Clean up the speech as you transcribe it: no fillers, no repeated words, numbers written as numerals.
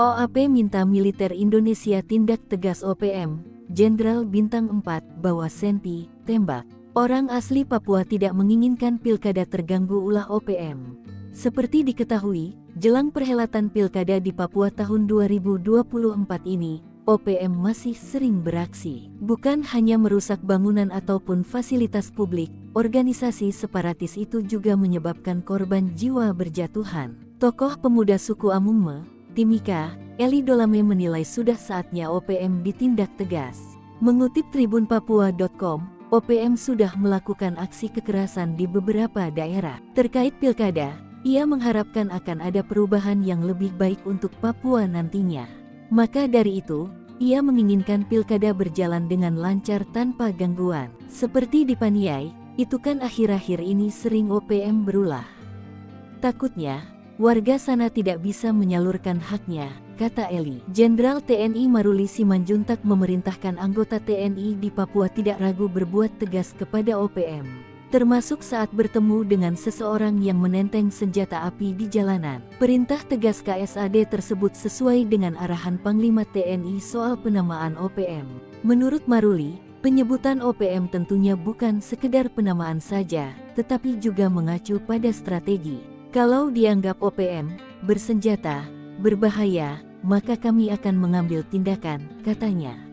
OAP minta militer Indonesia tindak tegas OPM, Jenderal Bintang 4 bawa senti, tembak. Orang asli Papua tidak menginginkan pilkada terganggu ulah OPM. Seperti diketahui, jelang perhelatan pilkada di Papua tahun 2024 ini, OPM masih sering beraksi. Bukan hanya merusak bangunan ataupun fasilitas publik, organisasi separatis itu juga menyebabkan korban jiwa berjatuhan. Tokoh pemuda suku Amungme, Timika, Eli Dolame menilai sudah saatnya OPM ditindak tegas. Mengutip tribunpapua.com, OPM sudah melakukan aksi kekerasan di beberapa daerah. Terkait pilkada, ia mengharapkan akan ada perubahan yang lebih baik untuk Papua nantinya. Maka dari itu, ia menginginkan pilkada berjalan dengan lancar tanpa gangguan. Seperti di Paniai, itu kan akhir-akhir ini sering OPM berulah. Takutnya, warga sana tidak bisa menyalurkan haknya, kata Eli. Jenderal TNI Maruli Simanjuntak memerintahkan anggota TNI di Papua tidak ragu berbuat tegas kepada OPM, termasuk saat bertemu dengan seseorang yang menenteng senjata api di jalanan. Perintah tegas KSAD tersebut sesuai dengan arahan Panglima TNI soal penamaan OPM. Menurut Maruli, penyebutan OPM tentunya bukan sekedar penamaan saja, tetapi juga mengacu pada strategi. Kalau dianggap OPM bersenjata, berbahaya, maka kami akan mengambil tindakan, katanya.